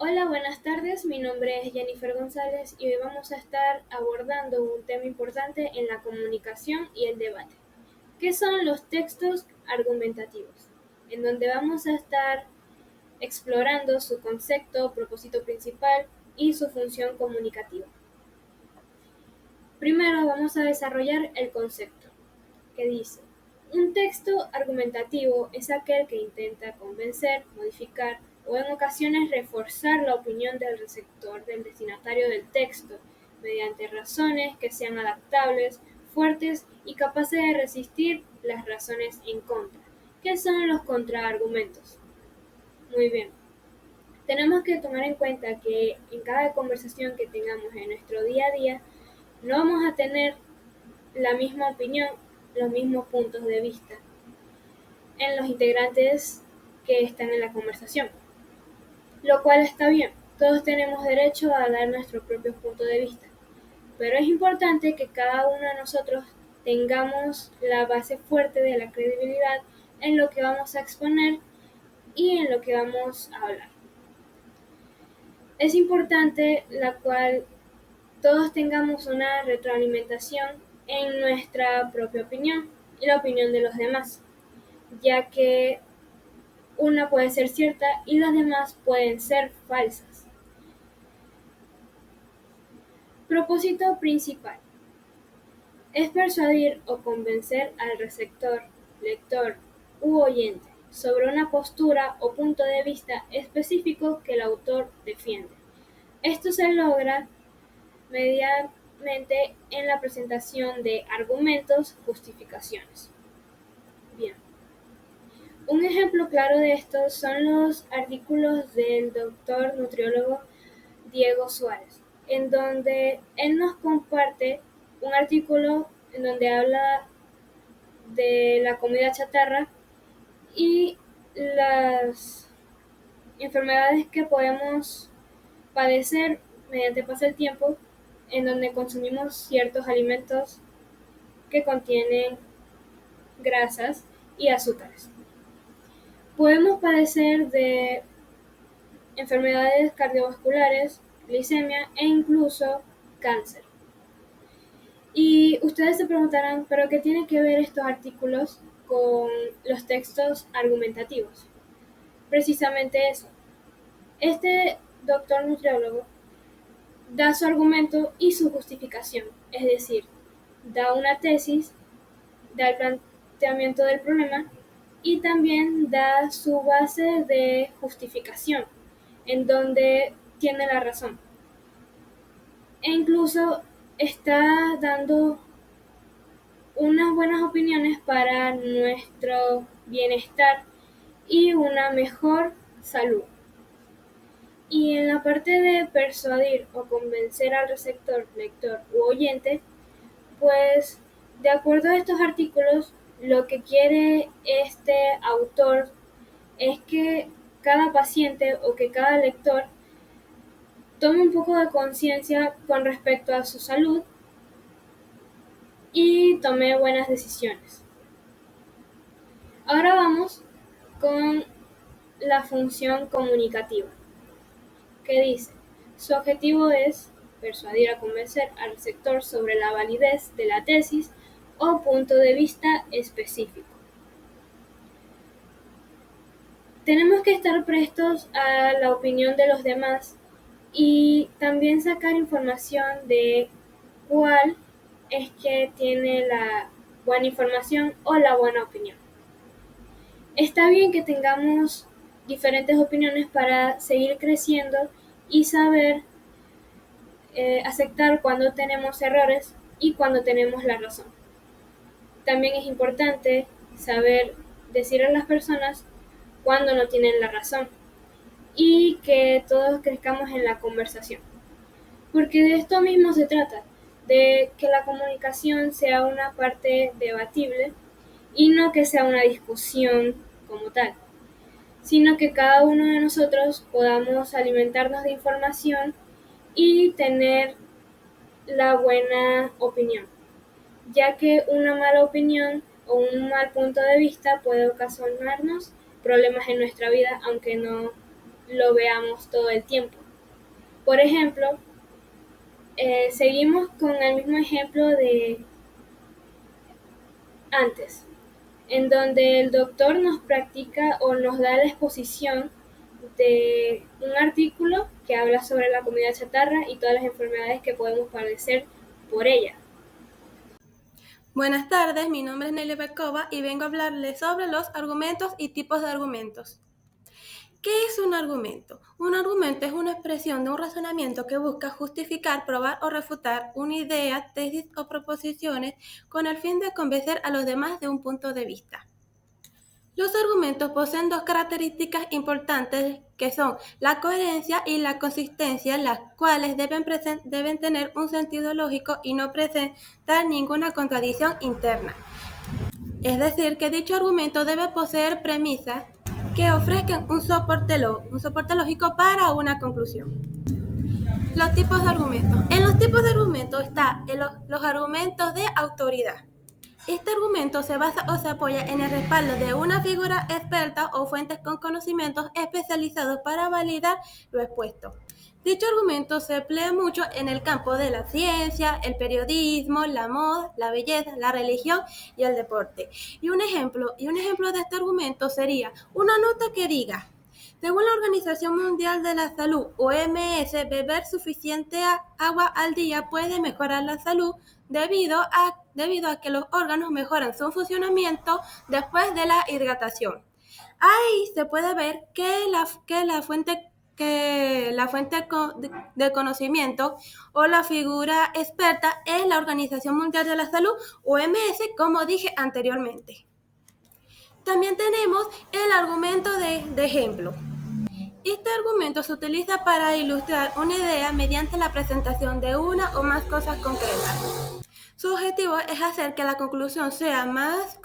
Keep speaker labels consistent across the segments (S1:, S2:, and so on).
S1: Hola, buenas tardes. Mi nombre es Jennifer González y hoy vamos a estar abordando un tema importante en la comunicación y el debate, que son los textos argumentativos, en donde vamos a estar explorando su concepto, propósito principal y su función comunicativa. Primero vamos a desarrollar el concepto, que dice: un texto argumentativo es aquel que intenta convencer, modificar o en ocasiones reforzar la opinión del receptor del destinatario del texto, mediante razones que sean adaptables, fuertes y capaces de resistir las razones en contra, que son los contraargumentos. Muy bien. Tenemos que tomar en cuenta que en cada conversación que tengamos en nuestro día a día, no vamos a tener la misma opinión, los mismos puntos de vista en los integrantes que están en la conversación, lo cual está bien. Todos tenemos derecho a dar nuestro propio punto de vista, pero es importante que cada uno de nosotros tengamos la base fuerte de la credibilidad en lo que vamos a exponer y en lo que vamos a hablar. Es importante la cual todos tengamos una retroalimentación en nuestra propia opinión y la opinión de los demás, ya que una puede ser cierta y las demás pueden ser falsas. Propósito principal: es persuadir o convencer al receptor, lector u oyente sobre una postura o punto de vista específico que el autor defiende. Esto se logra mediante en la presentación de argumentos, justificaciones. Bien. Un ejemplo claro de esto son los artículos del doctor nutriólogo Diego Suárez, en donde él nos comparte un artículo en donde habla de la comida chatarra y las enfermedades que podemos padecer mediante pasar el tiempo, en donde consumimos ciertos alimentos que contienen grasas y azúcares. Podemos padecer de enfermedades cardiovasculares, glicemia e incluso cáncer. Y ustedes se preguntarán, ¿pero qué tienen que ver estos artículos con los textos argumentativos? Precisamente eso. Este doctor nutriólogo da su argumento y su justificación, es decir, da una tesis, da el planteamiento del problema y también da su base de justificación, en donde tiene la razón. E incluso está dando unas buenas opiniones para nuestro bienestar y una mejor salud. Y en la parte de persuadir o convencer al receptor, lector u oyente, pues de acuerdo a estos artículos, lo que quiere este autor es que cada paciente o que cada lector tome un poco de conciencia con respecto a su salud y tome buenas decisiones. Ahora vamos con la función comunicativa, que dice: su objetivo es persuadir o convencer al receptor sobre la validez de la tesis o punto de vista específico. Tenemos que estar prestos a la opinión de los demás y también sacar información de cuál es que tiene la buena información o la buena opinión. Está bien que tengamos diferentes opiniones para seguir creciendo y saber aceptar cuando tenemos errores y cuando tenemos la razón. También es importante saber decir a las personas cuando no tienen la razón y que todos crezcamos en la conversación. Porque de esto mismo se trata, de que la comunicación sea una parte debatible y no que sea una discusión como tal, sino que cada uno de nosotros podamos alimentarnos de información y tener la buena opinión, ya que una mala opinión o un mal punto de vista puede ocasionarnos problemas en nuestra vida, aunque no lo veamos todo el tiempo. Por ejemplo, seguimos con el mismo ejemplo de antes, en donde el doctor nos practica o nos da la exposición de un artículo que habla sobre la comida chatarra y todas las enfermedades que podemos padecer por ella.
S2: Buenas tardes, mi nombre es Nelly Berkova y vengo a hablarles sobre los argumentos y tipos de argumentos. ¿Qué es un argumento? Un argumento es una expresión de un razonamiento que busca justificar, probar o refutar una idea, tesis o proposiciones con el fin de convencer a los demás de un punto de vista. Los argumentos poseen dos características importantes que son la coherencia y la consistencia, las cuales deben tener un sentido lógico y no presentar ninguna contradicción interna. Es decir, que dicho argumento debe poseer premisas que ofrezcan un soporte lógico para una conclusión. Los tipos de argumentos. En los tipos de argumentos están los argumentos de autoridad. Este argumento se basa o se apoya en el respaldo de una figura experta o fuentes con conocimientos especializados para validar lo expuesto. Dicho argumento se emplea mucho en el campo de la ciencia, el periodismo, la moda, la belleza, la religión y el deporte. Y un ejemplo de este argumento sería una nota que diga: según la Organización Mundial de la Salud, OMS, beber suficiente agua al día puede mejorar la salud debido a que los órganos mejoran su funcionamiento después de la hidratación. Ahí se puede ver que la fuente de conocimiento o la figura experta es la Organización Mundial de la Salud, OMS, como dije anteriormente. También tenemos el argumento de ejemplo. Este argumento se utiliza para ilustrar una idea mediante la presentación de una o más cosas concretas. Su objetivo es hacer que la conclusión sea más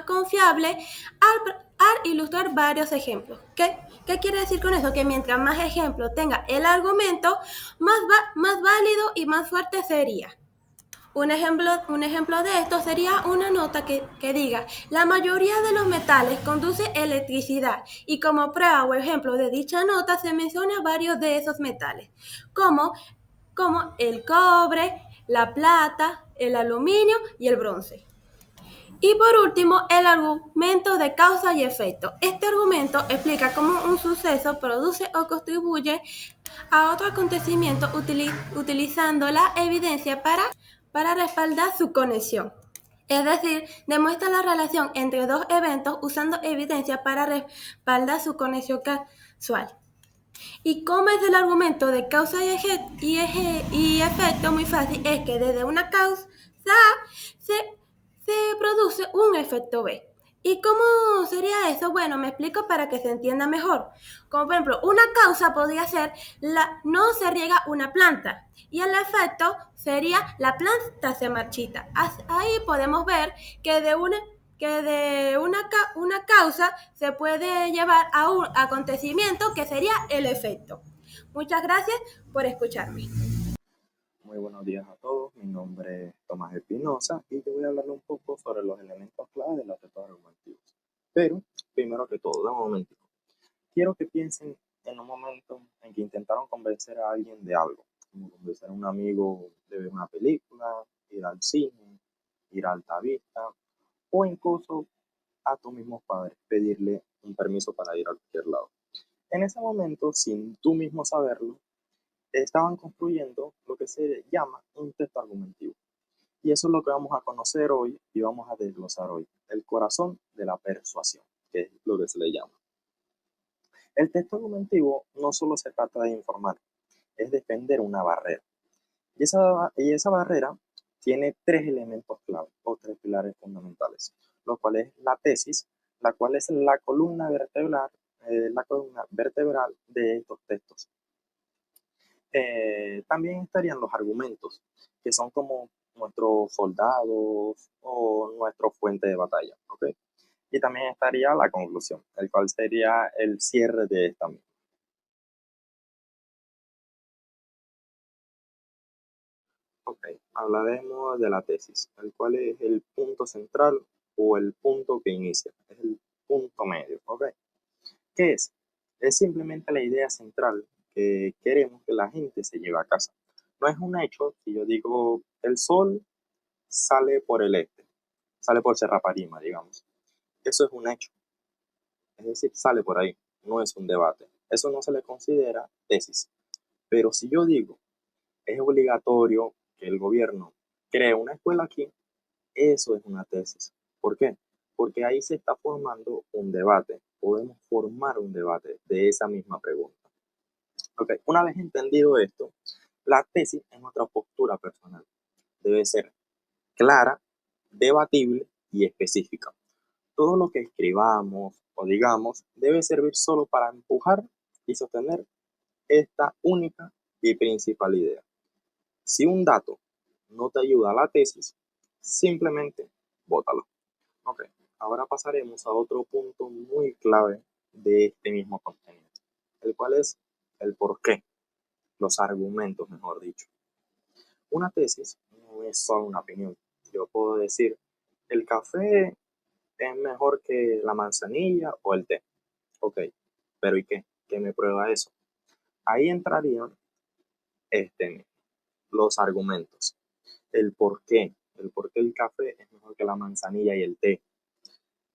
S2: confiable al ilustrar varios ejemplos. ¿Qué quiere decir con eso? Que mientras más ejemplos tenga el argumento, más válido y más fuerte sería. Un ejemplo de esto sería una nota que diga: la mayoría de los metales conduce electricidad, y como prueba o ejemplo de dicha nota se menciona varios de esos metales, como el cobre, la plata, el aluminio y el bronce. Y por último, el argumento de causa y efecto. Este argumento explica cómo un suceso produce o contribuye a otro acontecimiento utilizando la evidencia para respaldar su conexión. Es decir, demuestra la relación entre dos eventos usando evidencia para respaldar su conexión causal. ¿Y cómo es el argumento de causa y efecto? Muy fácil, es que desde una causa se produce un efecto B. ¿Y cómo sería eso? Bueno, me explico para que se entienda mejor. Como por ejemplo, una causa podría ser no se riega una planta, y el efecto sería la planta se marchita. Ahí podemos ver que de una causa se puede llevar a un acontecimiento que sería el efecto. Muchas gracias por escucharme.
S3: Muy buenos días a todos, mi nombre es Tomás Espinosa y yo voy a hablarle un poco sobre los elementos clave de los textos argumentivos. Pero, primero que todo, un momentito. Quiero que piensen en un momento en que intentaron convencer a alguien de algo, como convencer a un amigo de ver una película, ir al cine, ir a Alta Vista, o incluso a tus mismos padres, pedirle un permiso para ir a cualquier lado. En ese momento, sin tú mismo saberlo, estaban construyendo lo que se llama un texto argumentivo. Y eso es lo que vamos a conocer hoy y vamos a desglosar hoy, el corazón de la persuasión, que es lo que se le llama. El texto argumentivo no solo se trata de informar, es defender una barrera. Y esa barrera tiene tres elementos clave o tres pilares fundamentales, lo cual es la tesis, la cual es la columna vertebral de estos textos. También estarían los argumentos, que son como nuestros soldados o nuestra fuente de batalla, ¿ok? Y también estaría la conclusión, el cual sería el cierre de esta misma. Ok, hablaremos de la tesis, el cual es el punto central o el punto que inicia, es el punto medio, ¿ok? ¿Qué es? Es simplemente la idea central que queremos que la gente se lleve a casa. No es un hecho si yo digo el sol sale por el este, sale por Serraparima, digamos. Eso es un hecho, es decir, sale por ahí, no es un debate. Eso no se le considera tesis. Pero si yo digo es obligatorio que el gobierno cree una escuela aquí, eso es una tesis. ¿Por qué? Porque ahí se está formando un debate. Podemos formar un debate de esa misma pregunta. Ok, una vez entendido esto, la tesis es nuestra postura personal. Debe ser clara, debatible y específica. Todo lo que escribamos o digamos debe servir solo para empujar y sostener esta única y principal idea. Si un dato no te ayuda a la tesis, simplemente bótalo. Ok, ahora pasaremos a otro punto muy clave de este mismo contenido, el cual es el por qué, los argumentos, mejor dicho. Una tesis no es solo una opinión. Yo puedo decir, el café es mejor que la manzanilla o el té. Ok, pero ¿y qué? ¿Qué me prueba eso? Ahí entrarían este, los argumentos, el por qué el café es mejor que la manzanilla y el té.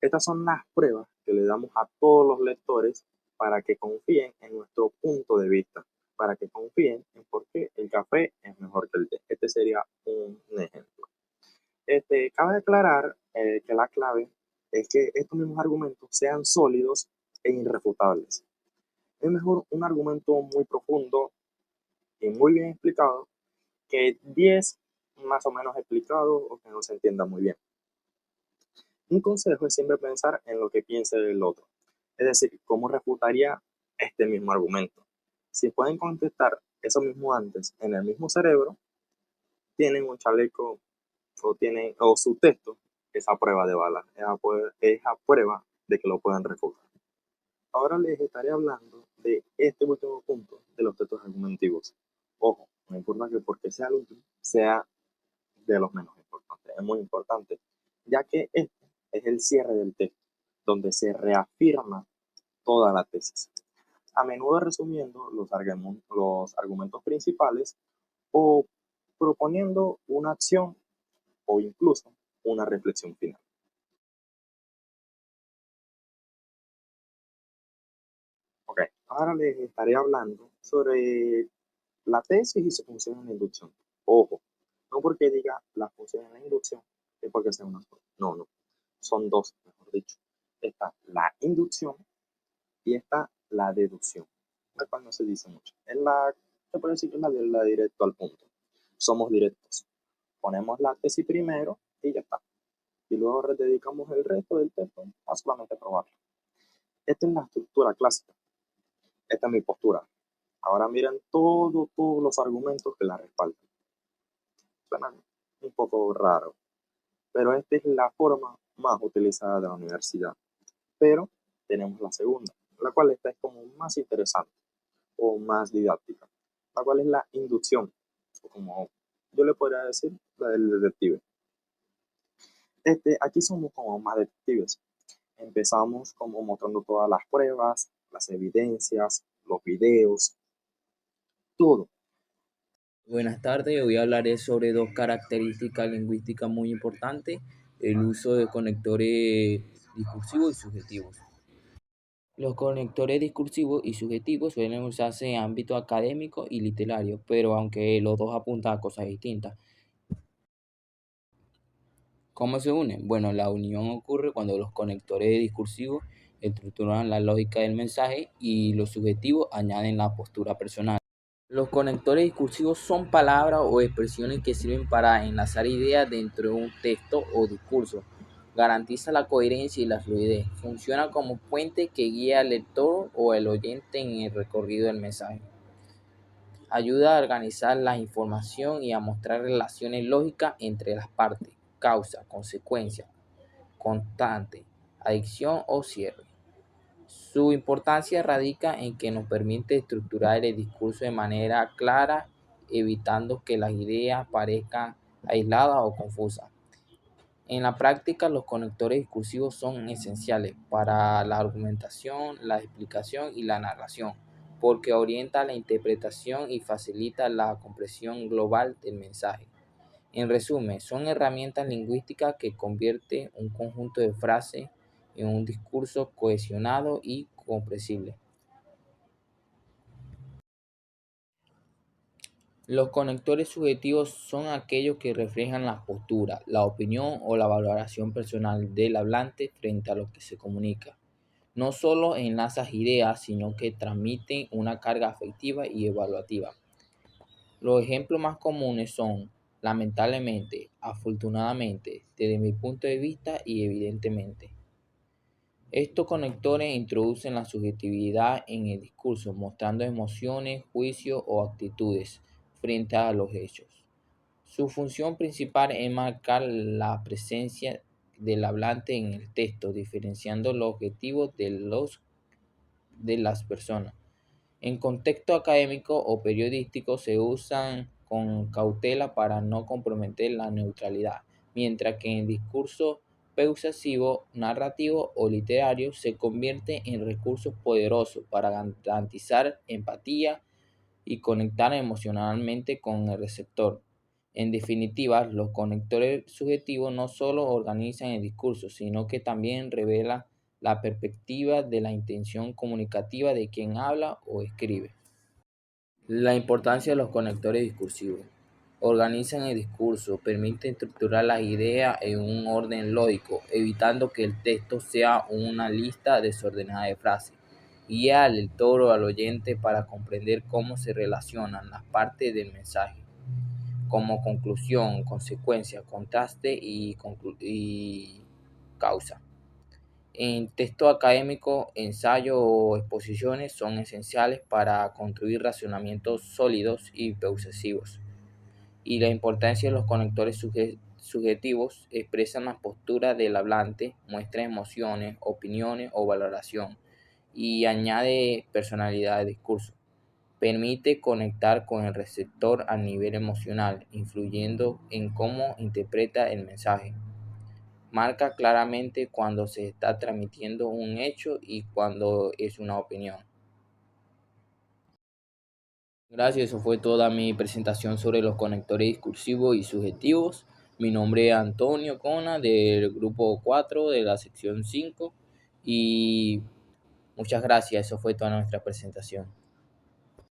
S3: Estas son las pruebas que le damos a todos los lectores para que confíen en nuestro punto de vista, para que confíen en por qué el café es mejor que el té. Este sería un ejemplo. Cabe aclarar que la clave es que estos mismos argumentos sean sólidos e irrefutables. Es mejor un argumento muy profundo y muy bien explicado que 10 más o menos explicados o que no se entienda muy bien. Un consejo es siempre pensar en lo que piense el otro, es decir, cómo refutaría este mismo argumento. Si pueden contestar eso mismo antes en el mismo cerebro, tienen un chaleco o su texto, esa prueba de balas, esa prueba de que lo pueden refutar. Ahora les estaré hablando de este último punto de los textos argumentivos. Ojo, no importa que porque sea el último, sea de los menos importantes. Es muy importante, ya que este es el cierre del texto, donde se reafirma toda la tesis. A menudo resumiendo los argumentos principales o proponiendo una acción o incluso una reflexión final. Ok, ahora les estaré hablando sobre la tesis y su función en la inducción. Ojo, no porque diga la función en la inducción es porque sea una sola. No, no. Son dos, mejor dicho. Está la inducción y está la deducción, la cual no se dice mucho. Se puede decir que es la directo al punto. Somos directos. Ponemos la tesis primero y ya está. Y luego dedicamos el resto del texto a solamente probarlo. Esta es la estructura clásica. Esta es mi postura. Ahora miren todos los argumentos que la respaldan. Suena un poco raro, pero esta es la forma más utilizada de la universidad. Pero tenemos la segunda, la cual esta es como más interesante o más didáctica, la cual es la inducción, o como yo le podría decir, la del detective. Aquí somos como más detectives. Empezamos como mostrando todas las pruebas, las evidencias, los videos, todo.
S4: Buenas tardes, hoy hablaré sobre dos características lingüísticas muy importantes, el uso de conectores discursivos y subjetivos. Los conectores discursivos y subjetivos suelen usarse en ámbito académico y literario, pero aunque los dos apuntan a cosas distintas. ¿Cómo se unen? Bueno, la unión ocurre cuando los conectores discursivos estructuran la lógica del mensaje y los subjetivos añaden la postura personal. Los conectores discursivos son palabras o expresiones que sirven para enlazar ideas dentro de un texto o discurso. Garantiza la coherencia y la fluidez. Funciona como puente que guía al lector o al oyente en el recorrido del mensaje. Ayuda a organizar la información y a mostrar relaciones lógicas entre las partes, causa, consecuencia, constante, adicción o cierre. Su importancia radica en que nos permite estructurar el discurso de manera clara, evitando que las ideas parezcan aisladas o confusas. En la práctica, los conectores discursivos son esenciales para la argumentación, la explicación y la narración, porque orienta la interpretación y facilita la comprensión global del mensaje. En resumen, son herramientas lingüísticas que convierten un conjunto de frases en un discurso cohesionado y comprensible. Los conectores subjetivos son aquellos que reflejan la postura, la opinión o la valoración personal del hablante frente a lo que se comunica. No solo enlazan ideas, sino que transmiten una carga afectiva y evaluativa. Los ejemplos más comunes son, lamentablemente, afortunadamente, desde mi punto de vista y evidentemente. Estos conectores introducen la subjetividad en el discurso, mostrando emociones, juicios o actitudes frente a los hechos. Su función principal es marcar la presencia del hablante en el texto, diferenciando los objetivos de las personas. En contexto académico o periodístico se usan con cautela para no comprometer la neutralidad, mientras que en discurso persuasivo, narrativo o literario se convierte en recursos poderosos para garantizar empatía y conectar emocionalmente con el receptor. En definitiva, los conectores subjetivos no solo organizan el discurso, sino que también revelan la perspectiva de la intención comunicativa de quien habla o escribe. La importancia de los conectores discursivos. Organizan el discurso, permiten estructurar las ideas en un orden lógico, evitando que el texto sea una lista desordenada de frases. Guía al lector o al oyente para comprender cómo se relacionan las partes del mensaje, como conclusión, consecuencia, contraste y causa. En texto académico, ensayos o exposiciones son esenciales para construir razonamientos sólidos y persuasivos. Y la importancia de los conectores subjetivos expresan la postura del hablante, muestra emociones, opiniones o valoración y añade personalidad al discurso. Permite conectar con el receptor a nivel emocional, influyendo en cómo interpreta el mensaje. Marca claramente cuando se está transmitiendo un hecho y cuando es una opinión. Gracias, eso fue toda mi presentación sobre los conectores discursivos y subjetivos. Mi nombre es Antonio Cona del grupo 4 de la sección 5 y muchas gracias, eso fue toda nuestra presentación.